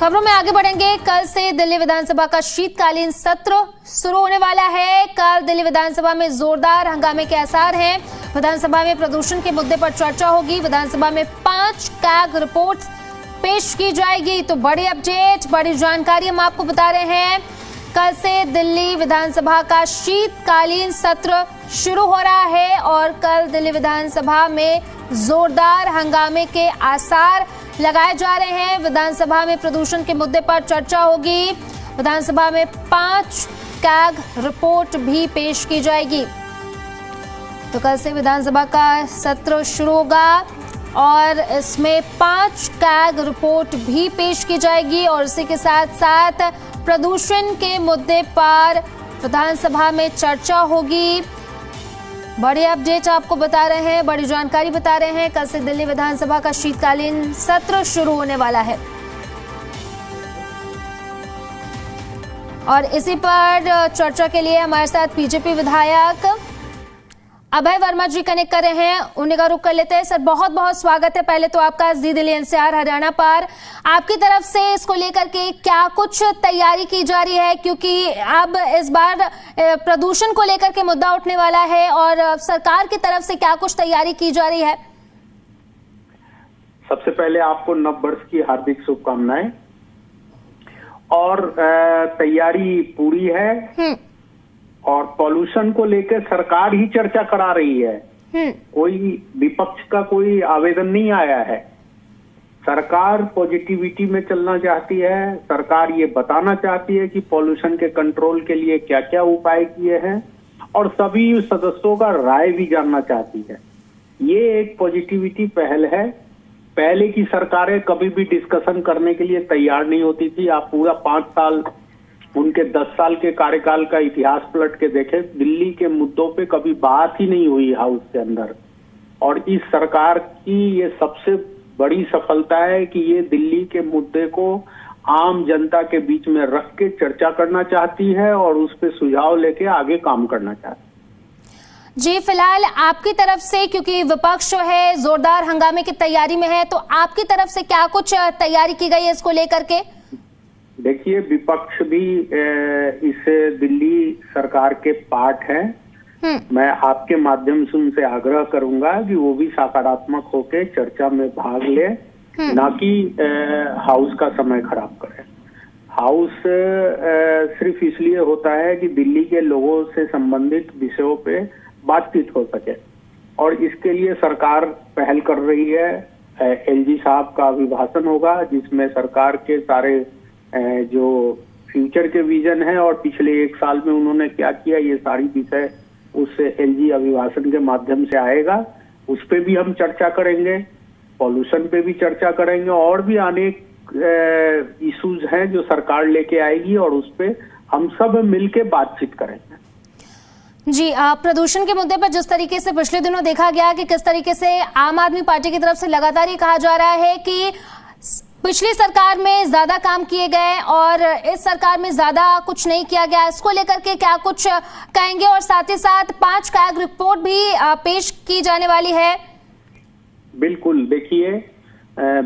खबरों में आगे बढ़ेंगे। कल से दिल्ली विधानसभा का शीतकालीन सत्र शुरू होने वाला है। कल दिल्ली विधानसभा में जोरदार हंगामे के आसार हैं। विधानसभा में प्रदूषण के मुद्दे पर चर्चा होगी। विधानसभा में 5 कैग रिपोर्ट्स पेश की जाएगी। तो बड़ी अपडेट, बड़ी जानकारी हम आपको बता रहे हैं। कल से दिल्ली विधानसभा का शीतकालीन सत्र शुरू हो रहा है और कल दिल्ली विधानसभा में जोरदार हंगामे के आसार लगाए जा रहे हैं। विधानसभा में प्रदूषण के मुद्दे पर चर्चा होगी। विधानसभा में 5 कैग रिपोर्ट भी पेश की जाएगी। तो कल से विधानसभा का सत्र शुरू होगा और इसमें 5 कैग रिपोर्ट भी पेश की जाएगी और इसी के साथ साथ प्रदूषण के मुद्दे पर विधानसभा में चर्चा होगी। बड़ी अपडेट आपको बता रहे हैं, बड़ी जानकारी बता रहे हैं। कल से दिल्ली विधानसभा का शीतकालीन सत्र शुरू होने वाला है और इसी पर चर्चा के लिए हमारे साथ बीजेपी विधायक अभय वर्मा जी कनेक्ट कर रहे हैं। उन्हीं का रुख कर लेते हैं। सर, बहुत बहुत स्वागत है पहले तो आपका जी दिल्ली एनसीआर हरियाणा पर। आपकी तरफ से इसको लेकर के क्या कुछ तैयारी की जा रही है, क्योंकि अब इस बार प्रदूषण को लेकर के मुद्दा उठने वाला है और सरकार की तरफ से क्या कुछ तैयारी की जा रही है? सबसे पहले आपको नव वर्ष की हार्दिक शुभकामनाएं। और तैयारी पूरी है और पॉल्यूशन को लेकर सरकार ही चर्चा करा रही है। कोई विपक्ष का कोई आवेदन नहीं आया है। सरकार पॉजिटिविटी में चलना चाहती है। सरकार ये बताना चाहती है कि पॉल्यूशन के कंट्रोल के लिए क्या क्या उपाय किए हैं और सभी सदस्यों का राय भी जानना चाहती है। ये एक पॉजिटिविटी पहल है। पहले की सरकारें कभी भी डिस्कशन करने के लिए तैयार नहीं होती थी। आप पूरा 5 साल उनके 10 साल के कार्यकाल का इतिहास पलट के देखें, दिल्ली के मुद्दों पे कभी बात ही नहीं हुई हाउस के अंदर। और इस सरकार की ये सबसे बड़ी सफलता है कि ये दिल्ली के मुद्दे को आम जनता के बीच में रख के चर्चा करना चाहती है और उस पे सुझाव लेके आगे काम करना चाहती है। जी, फिलहाल आपकी तरफ से, क्योंकि विपक्ष जो है जोरदार हंगामे की तैयारी में है, तो आपकी तरफ से क्या कुछ तैयारी की गई है इसको लेकर के? देखिए, विपक्ष भी इस दिल्ली सरकार के पार्ट है। मैं आपके माध्यम से उनसे आग्रह करूंगा कि वो भी सकारात्मक होकर चर्चा में भाग ले, ना कि हाउस का समय खराब करे। हाउस सिर्फ इसलिए होता है कि दिल्ली के लोगों से संबंधित विषयों पे बातचीत हो सके और इसके लिए सरकार पहल कर रही है। एलजी साहब का अभिभाषण होगा जिसमें सरकार के सारे जो फ्यूचर के विजन है और पिछले 1 साल में उन्होंने क्या किया, ये सारी विषय उस एलजी अभिभाषण के माध्यम से आएगा। उस पे भी हम चर्चा करेंगे, पॉल्यूशन पे भी चर्चा करेंगे और भी अनेक इश्यूज हैं जो सरकार लेके आएगी और उस पे हम सब मिलके बातचीत करेंगे। जी, प्रदूषण के मुद्दे पर जिस तरीके से पिछले दिनों देखा गया कि किस तरीके से आम आदमी पार्टी की तरफ से लगातार ये कहा जा रहा है कि पिछली सरकार में ज्यादा काम किए गए और इस सरकार में ज्यादा कुछ नहीं किया गया, इसको लेकर के क्या कुछ कहेंगे? और साथ ही साथ 5 कैग रिपोर्ट भी पेश की जाने वाली है। बिल्कुल, देखिए,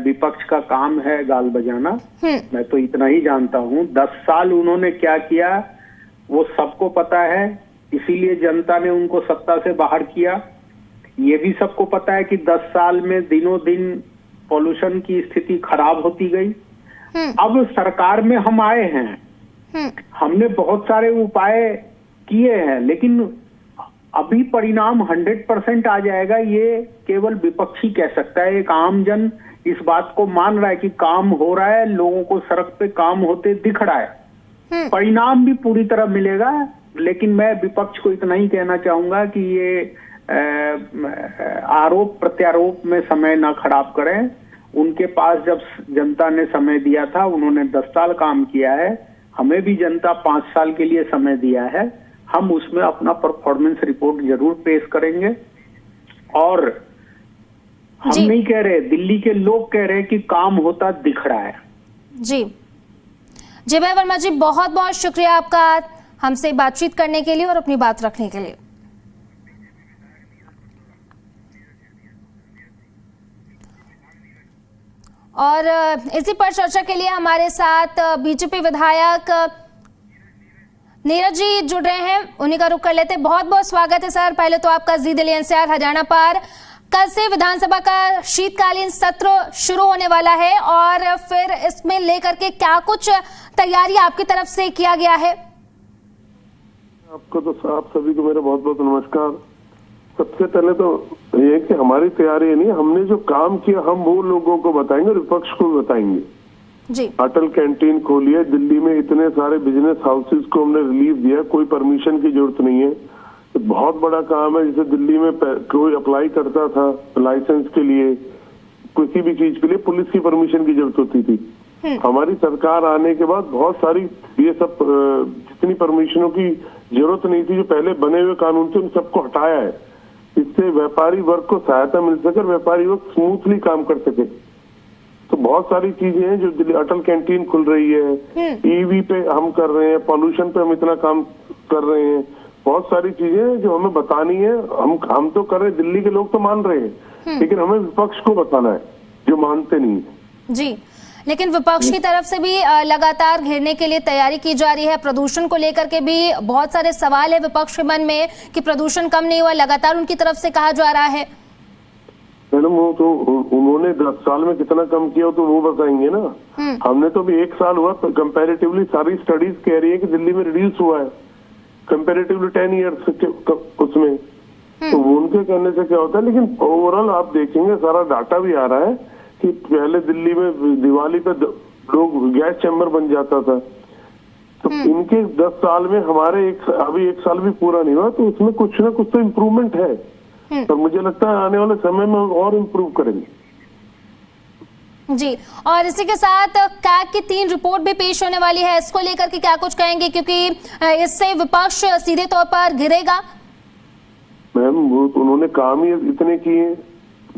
विपक्ष का काम है गाल बजाना। मैं तो इतना ही जानता हूँ। 10 साल उन्होंने क्या किया वो सबको पता है, इसीलिए जनता ने उनको सत्ता से बाहर किया। ये भी सबको पता है कि 10 साल में दिनों दिन पॉल्यूशन की स्थिति खराब होती गई। अब सरकार में हम आए हैं, हमने बहुत सारे उपाय किए हैं, लेकिन अभी परिणाम 100% आ जाएगा ये केवल विपक्षी कह सकता है। एक आम जन इस बात को मान रहा है कि काम हो रहा है, लोगों को सड़क पे काम होते दिख रहा है। परिणाम भी पूरी तरह मिलेगा, लेकिन मैं विपक्ष को इतना ही कहना चाहूंगा कि ये आरोप प्रत्यारोप में समय ना खराब करें। उनके पास जब जनता ने समय दिया था, उन्होंने 10 साल काम किया है। हमें भी जनता 5 साल के लिए समय दिया है। हम उसमें अपना परफॉर्मेंस रिपोर्ट जरूर पेश करेंगे और हम नहीं कह रहे, दिल्ली के लोग कह रहे कि काम होता दिख रहा है। जी भाई वर्मा जी, बहुत बहुत शुक्रिया आपका हमसे बातचीत करने के लिए और अपनी बात रखने के लिए। और इसी पर चर्चा के लिए हमारे साथ बीजेपी विधायक नीरज जी जुड़ रहे हैं, उन्हीं का रुख कर लेते हैं। बहुत बहुत स्वागत है सर। पहले तो आपका जी दिल्ली एनसीआर हरियाणा पर कल से विधानसभा का शीतकालीन सत्र शुरू होने वाला है और फिर इसमें लेकर के क्या कुछ तैयारी आपकी तरफ से किया गया है? आपको तो आप सभी को मेरा बहुत बहुत नमस्कार। सबसे पहले तो ये कि हमारी तैयारी नहीं, हमने जो काम किया हम वो लोगों को बताएंगे और विपक्ष को भी बताएंगे जी। अटल कैंटीन खोली है दिल्ली में, इतने सारे बिजनेस हाउसेस को हमने रिलीफ दिया, कोई परमिशन की जरूरत नहीं है। तो बहुत बड़ा काम है। जैसे दिल्ली में कोई अप्लाई करता था लाइसेंस के लिए, किसी भी चीज के लिए पुलिस की परमिशन की जरूरत होती थी। हमारी सरकार आने के बाद बहुत सारी ये सब जितनी परमिशनों की जरूरत नहीं थी, जो पहले बने हुए कानून थे, उन सबको हटाया है। इससे व्यापारी वर्ग को सहायता मिल सके, व्यापारी वर्ग स्मूथली काम कर सके। तो बहुत सारी चीजें हैं जो दिल्ली अटल कैंटीन खुल रही है, ईवी पे हम कर रहे हैं, पॉल्यूशन पे हम इतना काम कर रहे हैं। बहुत सारी चीजें हैं जो हमें बतानी है। हम तो कर रहे हैं, दिल्ली के लोग तो मान रहे हैं, लेकिन हमें विपक्ष को बताना है जो मानते नहीं है। जी, लेकिन विपक्ष की तरफ से भी लगातार घेरने के लिए तैयारी की जा रही है। प्रदूषण को लेकर के भी बहुत सारे सवाल है विपक्ष के मन में कि प्रदूषण कम नहीं हुआ, लगातार उनकी तरफ से कहा जा रहा है। मैडम वो तो उन्होंने 10 साल में कितना कम किया तो वो बताएंगे ना। हमने तो भी 1 साल हुआ, कंपैरेटिवली सारी स्टडीज कह रही है कि दिल्ली में रिड्यूस हुआ है कंपैरेटिवली 10 ईयर्स उसमें। तो उनके कहने से क्या होता है, लेकिन ओवरऑल आप देखेंगे सारा डाटा भी आ रहा है कि पहले दिल्ली में दिवाली पे लोग गैस चैम्बर बन जाता था। तो इनके 10 साल में हमारे अभी 1 साल भी पूरा नहीं हुआ, तो उसमें कुछ ना कुछ तो इम्प्रूवमेंट है। तो मुझे लगता है आने वाले समय में और इम्प्रूव करेंगे। जी, और इसी के साथ कैग की 3 रिपोर्ट भी पेश होने वाली है, इसको लेकर के क्या कुछ कहेंगे, क्योंकि इससे विपक्ष सीधे तौर पर घिरेगा? मैम वो उन्होंने काम ही इतने किए,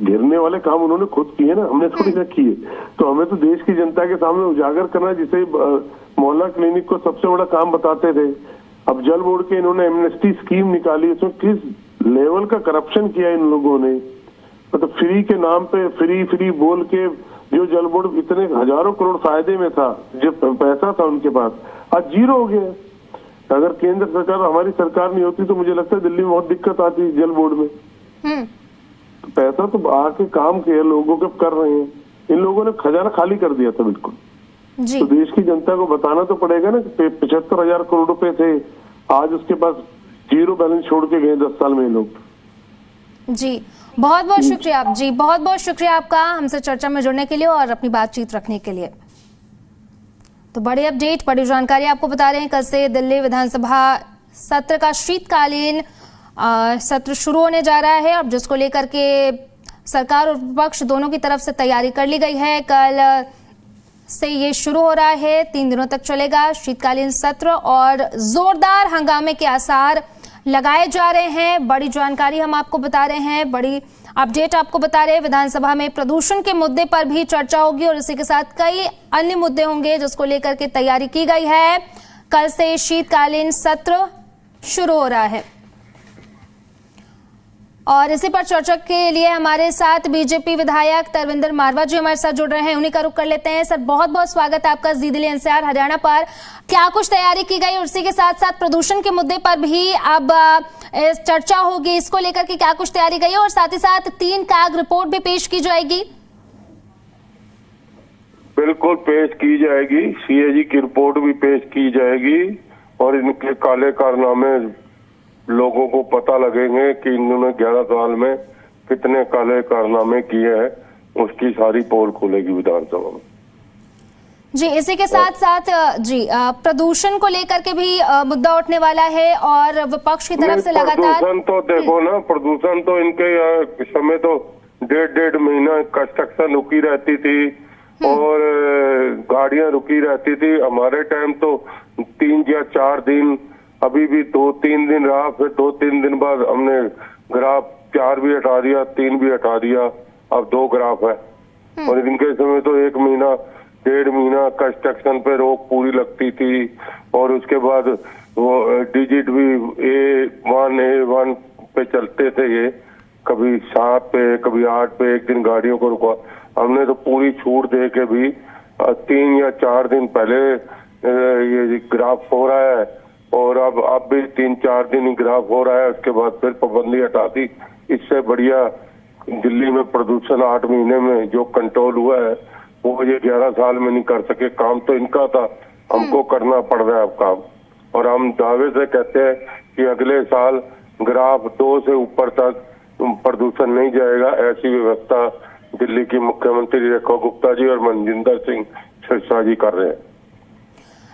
घिरने वाले काम उन्होंने खुद किए ना, हमने थोड़ी ना किए। तो हमें तो देश की जनता के सामने उजागर करना, जिसे मोहल्ला क्लिनिक को सबसे बड़ा काम बताते थे। अब जल बोर्ड के इन्होंने एमनेस्टी स्कीम निकाली, उसमें किस लेवल का करप्शन किया इन लोगों ने। मतलब फ्री के नाम पे फ्री बोल के जो जल बोर्ड इतने हजारों करोड़ फायदे में था, जो पैसा था उनके पास, आज जीरो हो गया। अगर केंद्र सरकार हमारी सरकार नहीं होती तो मुझे लगता है दिल्ली में बहुत दिक्कत आती जल बोर्ड में। तो पैसा तो आके काम किया, लोगों के कर रहे हैं। इन लोगों ने खजाना खाली कर दिया था बिल्कुल। तो देश की जनता को बताना तो पड़ेगा ना कि 75,000 करोड़ रुपए थे, आज उसके पास जीरो बैलेंस छोड़ के गए 10 साल में लोग। जी, बहुत बहुत शुक्रिया आप जी, बहुत बहुत शुक्रिया आपका हमसे चर्चा में जुड़ने के लिए और अपनी बातचीत रखने के लिए। तो बड़ी अपडेट, बड़ी जानकारी आपको बता रहे हैं। कल से दिल्ली विधानसभा सत्र का शीतकालीन सत्र शुरू होने जा रहा है, अब जिसको लेकर के सरकार और विपक्ष दोनों की तरफ से तैयारी कर ली गई है। कल से ये शुरू हो रहा है, 3 दिनों तक चलेगा शीतकालीन सत्र और जोरदार हंगामे के आसार लगाए जा रहे हैं। बड़ी जानकारी हम आपको बता रहे हैं, बड़ी अपडेट आपको बता रहे हैं। विधानसभा में प्रदूषण के मुद्दे पर भी चर्चा होगी और इसी के साथ कई अन्य मुद्दे होंगे जिसको लेकर के तैयारी की गई है। कल से शीतकालीन सत्र शुरू हो रहा है और इसी पर चर्चा के लिए हमारे साथ बीजेपी विधायक तरविंदर मारवा जी हमारे साथ जुड़ रहे हैं, उन्हीं का रुख कर लेते हैं। सर बहुत बहुत स्वागत है आपका जी दिल्ली एनसीआर हरियाणा पर। क्या कुछ तैयारी की गई और इसी के साथ साथ प्रदूषण के मुद्दे पर भी अब चर्चा होगी, इसको लेकर के क्या कुछ तैयारी गई है और साथ ही साथ 3 कैग रिपोर्ट भी पेश की जाएगी? बिल्कुल पेश की जाएगी, सीएजी की रिपोर्ट भी पेश की जाएगी और इनके काले कारनामे लोगों को पता लगेंगे कि इन्होंने 11 साल में कितने काले कारनामे किए हैं, उसकी सारी पोल खुलेगी विधानसभा में। जी, इसी के साथ साथ जी प्रदूषण को लेकर के भी मुद्दा उठने वाला है और विपक्ष की तरफ से लगातार प्रदूषण तो देखो ना, प्रदूषण तो इनके समय तो 1.5 महीना कंस्ट्रक्शन रुकी रहती थी और गाड़ियां रुकी रहती थी। हमारे टाइम तो 3 या 4 दिन, अभी भी 2-3 दिन रहा, फिर 2-3 दिन बाद हमने ग्राफ 4 भी हटा दिया, 3 भी हटा दिया, अब 2 ग्राफ है। और इनके समय तो 1 महीना 1.5 महीना कंस्ट्रक्शन पे रोक पूरी लगती थी और उसके बाद वो डिजिट भी A1 पे चलते थे, ये कभी 7 पे कभी 8 पे एक दिन गाड़ियों को रुका। हमने तो पूरी छूट दे के भी 3 या 4 दिन पहले ये ग्राफ हो रहा है, और अब भी 3-4 दिन ही ग्राफ हो रहा है, उसके बाद फिर पाबंदी हटा दी। इससे बढ़िया दिल्ली में प्रदूषण 8 महीने में जो कंट्रोल हुआ है वो ये 11 साल में नहीं कर सके। काम तो इनका था, हमको करना पड़ रहा है अब काम। और हम दावे से कहते हैं कि अगले साल ग्राफ 2 से ऊपर तक प्रदूषण नहीं जाएगा। ऐसी व्यवस्था दिल्ली की मुख्यमंत्री रेखा गुप्ता जी और मनजिंदर सिंह सिरसा जी कर रहे हैं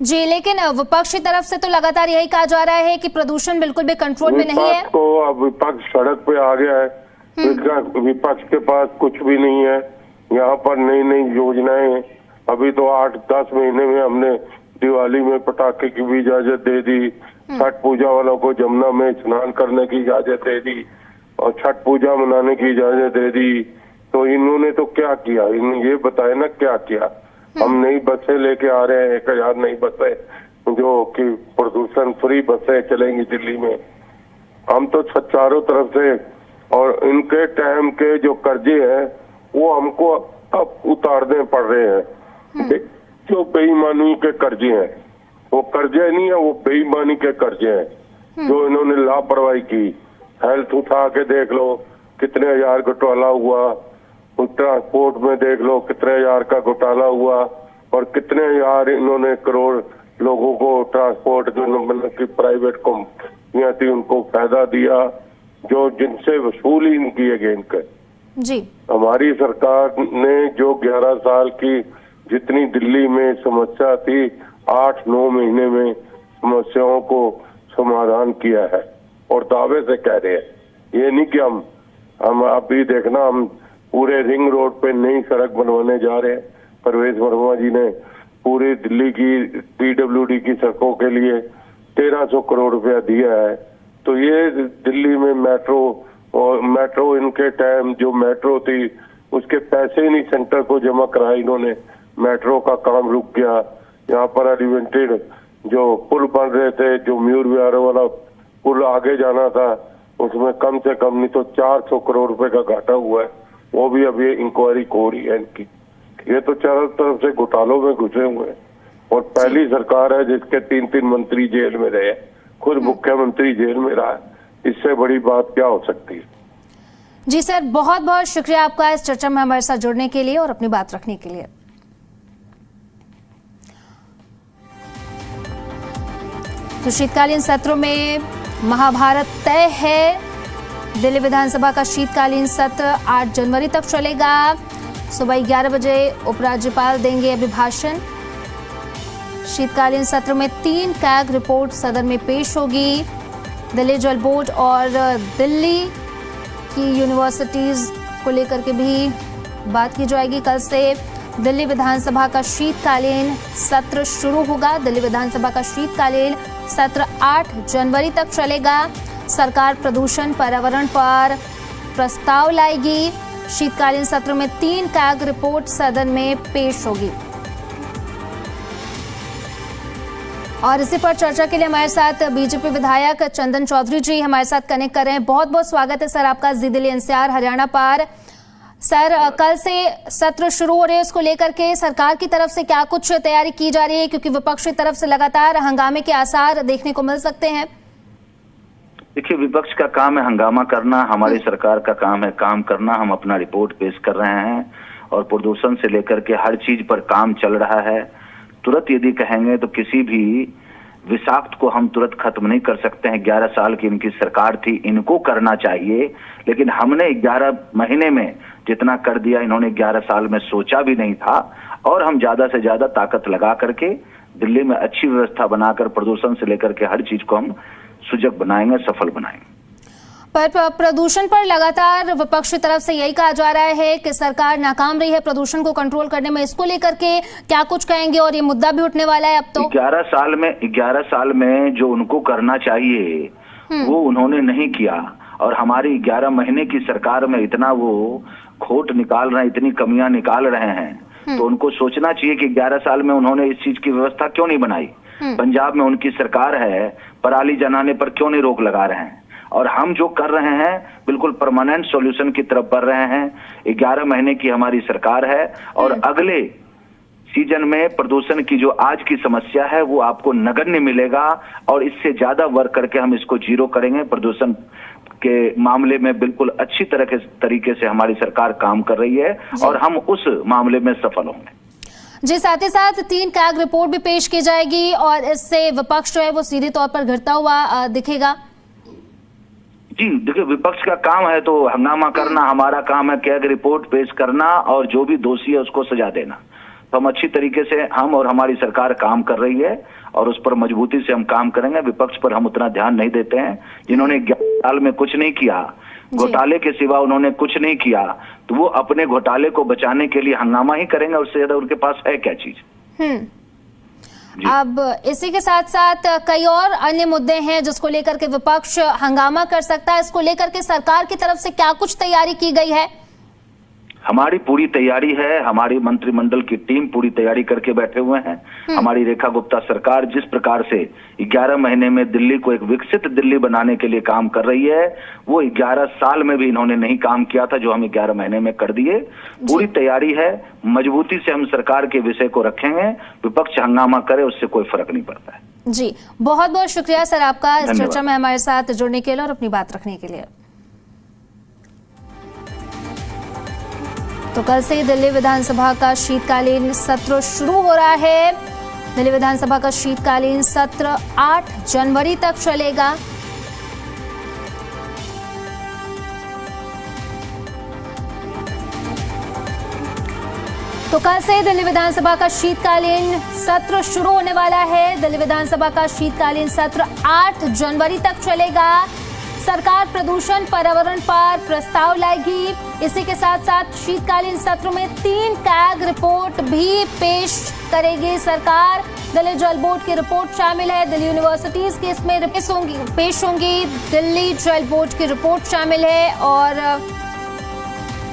जी। लेकिन विपक्ष की तरफ से तो लगातार यही कहा जा रहा है कि प्रदूषण बिल्कुल भी कंट्रोल में नहीं है। तो अब विपक्ष सड़क पे आ गया है। विपक्ष के पास कुछ भी नहीं है। यहाँ पर नई नई योजनाएं, अभी तो 8-10 महीने में हमने दिवाली में पटाखे की भी इजाजत दे दी, छठ पूजा वालों को जमुना में स्नान करने की इजाजत दे दी और छठ पूजा मनाने की इजाजत दे दी। तो इन्होंने तो क्या किया, ये बताए ना क्या किया। हम नई बसें लेके आ रहे हैं, 1000 नई बसें जो कि प्रदूषण फ्री बसें चलेंगी दिल्ली में। हम तो चारों तरफ से, और इनके टाइम के जो कर्जे हैं वो हमको अब उतारने पड़ रहे हैं। जो बेईमानी के कर्जे हैं, वो कर्जे नहीं है, वो बेईमानी के कर्जे हैं जो इन्होंने लापरवाही की। हेल्थ उठा के देख लो कितने हजार घोटाला हुआ, ट्रांसपोर्ट में देख लो कितने हजार का घोटाला हुआ, और कितने हजार इन्होंने करोड़ लोगों को ट्रांसपोर्ट जो मतलब की प्राइवेट कंपनियां थी उनको फायदा दिया, जो जिनसे वसूल ही नहीं किए गए इनके। जी हमारी सरकार ने जो 11 साल की जितनी दिल्ली में समस्या थी 8-9 महीने में समस्याओं को समाधान किया है, और दावे से कह रहे हैं। ये नहीं कि हम अभी देखना हम पूरे रिंग रोड पे नई सड़क बनवाने जा रहे हैं। परवेज वर्मा जी ने पूरी दिल्ली की PWD की सड़कों के लिए 1300 करोड़ रुपया दिया है। तो ये दिल्ली में मेट्रो, और मेट्रो इनके टाइम जो मेट्रो थी उसके पैसे ही नहीं सेंटर को जमा कराए इन्होंने, मेट्रो का काम रुक गया। यहाँ पर एलिवेटेड जो पुल बन रहे थे, जो म्यूर विहार वाला पुल आगे जाना था, उसमें कम से कम नहीं तो 400 करोड़ रुपए का घाटा हुआ है। वो भी अभी इंक्वायरी हो रही है इनकी। ये तो चारों तरफ से घोटालों में घुसे हुए हैं, और पहली सरकार है जिसके 3-3 मंत्री जेल में रहे, खुद मुख्यमंत्री जेल में रहा। इससे बड़ी बात क्या हो सकती है। जी सर, बहुत बहुत शुक्रिया आपका इस चर्चा में हमारे साथ जुड़ने के लिए और अपनी बात रखने के लिए। तो शीतकालीन सत्रों में महाभारत तय है। दिल्ली विधानसभा का शीतकालीन सत्र 8 जनवरी तक चलेगा। सुबह 11 बजे उपराज्यपाल देंगे अभिभाषण। शीतकालीन सत्र में 3 कैग रिपोर्ट सदन में पेश होगी। दिल्ली जल बोर्ड और दिल्ली की यूनिवर्सिटीज को लेकर के भी बात की जाएगी। कल से दिल्ली विधानसभा का शीतकालीन सत्र शुरू होगा। दिल्ली विधानसभा का शीतकालीन सत्र 8 जनवरी तक चलेगा। सरकार प्रदूषण पर्यावरण पर प्रस्ताव लाएगी। शीतकालीन सत्र में 3 कैग रिपोर्ट सदन में पेश होगी। और इसी पर चर्चा के लिए हमारे साथ बीजेपी विधायक चंदन चौधरी जी हमारे साथ कनेक्ट कर रहे हैं। बहुत बहुत स्वागत है सर आपका जी दिल्ली NCR हरियाणा पर। सर, कल से सत्र शुरू हो रहे हैं, उसको लेकर के सरकार की तरफ से क्या कुछ तैयारी की जा रही है, क्योंकि विपक्ष की तरफ से लगातार हंगामे के आसार देखने को मिल सकते हैं। देखिए, विपक्ष का काम है हंगामा करना, हमारी सरकार का काम है काम करना। हम अपना रिपोर्ट पेश कर रहे हैं और प्रदूषण से लेकर के हर चीज पर काम चल रहा है। तुरंत यदि कहेंगे तो किसी भी विषाक्त को हम तुरंत खत्म नहीं कर सकते हैं। 11 साल की इनकी सरकार थी, इनको करना चाहिए, लेकिन हमने 11 महीने में जितना कर दिया इन्होंने 11 साल में सोचा भी नहीं था। और हम ज्यादा से ज्यादा ताकत लगा करके दिल्ली में अच्छी व्यवस्था बनाकर प्रदूषण से लेकर के हर चीज को हम सुजग बनाएंगे, सफल बनाएंगे। पर प्रदूषण पर लगातार विपक्ष की तरफ से यही कहा जा रहा है कि सरकार नाकाम रही है प्रदूषण को कंट्रोल करने में। इसको लेकर के क्या कुछ कहेंगे, और ये मुद्दा भी उठने वाला है अब तो। 11 साल में जो उनको करना चाहिए वो उन्होंने नहीं किया, और हमारी 11 महीने की सरकार में इतना वो खोट निकाल रहे हैं, इतनी कमियां निकाल रहे हैं, तो उनको सोचना चाहिए कि 11 साल में उन्होंने इस चीज की व्यवस्था क्यों नहीं बनाई। पंजाब में उनकी सरकार है, पराली जलाने पर क्यों नहीं रोक लगा रहे हैं, और हम जो कर रहे हैं बिल्कुल परमानेंट सॉल्यूशन की तरफ बढ़ रहे हैं। 11 महीने की हमारी सरकार है और अगले सीजन में प्रदूषण की जो आज की समस्या है वो आपको नगण्य मिलेगा और इससे ज्यादा वर्क करके हम इसको जीरो करेंगे। प्रदूषण के मामले में बिल्कुल अच्छी तरीके से हमारी सरकार काम कर रही है और हम उस मामले में सफल होंगे। जी, साथ ही साथ 3 कैग रिपोर्ट भी पेश की जाएगी और इससे विपक्ष जो है वो सीधे तौर पर घिरता हुआ दिखेगा। जी देखिए, विपक्ष का काम है तो हंगामा करना, हमारा काम है कैग रिपोर्ट पेश करना और जो भी दोषी है उसको सजा देना। तो हम अच्छी तरीके से हम और हमारी सरकार काम कर रही है और उस पर मजबूती से हम काम करेंगे। विपक्ष पर हम उतना ध्यान नहीं देते हैं। जिन्होंने 11 साल में कुछ नहीं किया, घोटाले के सिवा उन्होंने कुछ नहीं किया, तो वो अपने घोटाले को बचाने के लिए हंगामा ही करेंगे। उससे ज्यादा उनके पास है क्या चीज। अब इसी के साथ साथ कई और अन्य मुद्दे हैं जिसको लेकर के विपक्ष हंगामा कर सकता है। इसको लेकर के सरकार की तरफ से क्या कुछ तैयारी की गई है? हमारी पूरी तैयारी है। हमारी मंत्रिमंडल की टीम पूरी तैयारी करके बैठे हुए हैं। हमारी रेखा गुप्ता सरकार जिस प्रकार से 11 महीने में दिल्ली को एक विकसित दिल्ली बनाने के लिए काम कर रही है, वो 11 साल में भी इन्होंने नहीं काम किया था जो हम 11 महीने में कर दिए। पूरी तैयारी है, मजबूती से हम सरकार के विषय को रखेंगे। विपक्ष हंगामा करे उससे कोई फर्क नहीं पड़ता है। जी, बहुत बहुत शुक्रिया सर आपका इस चर्चा में हमारे साथ जुड़ने के लिए और अपनी बात रखने के लिए। तो कल से दिल्ली विधानसभा का शीतकालीन सत्र शुरू हो रहा है। दिल्ली विधानसभा का शीतकालीन सत्र 8 जनवरी तक चलेगा। तो कल से दिल्ली विधानसभा का शीतकालीन सत्र शुरू होने वाला है। दिल्ली विधानसभा का शीतकालीन सत्र 8 जनवरी तक चलेगा। सरकार प्रदूषण पर्यावरण पर प्रस्ताव लाएगी। इसी के साथ साथ शीतकालीन सत्र में 3 कैग रिपोर्ट भी पेश करेगी सरकार। दिल्ली जल बोर्ड की रिपोर्ट शामिल है, दिल्ली यूनिवर्सिटीज की इसमें पेश होंगी, दिल्ली जल बोर्ड की रिपोर्ट शामिल है और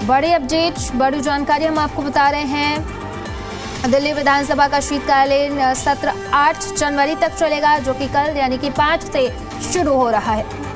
बड़ी अपडेट, बड़ी जानकारी हम आपको बता रहे हैं। दिल्ली विधानसभा का शीतकालीन सत्र 8 जनवरी तक चलेगा जो कि कल यानी कि 5 से शुरू हो रहा है।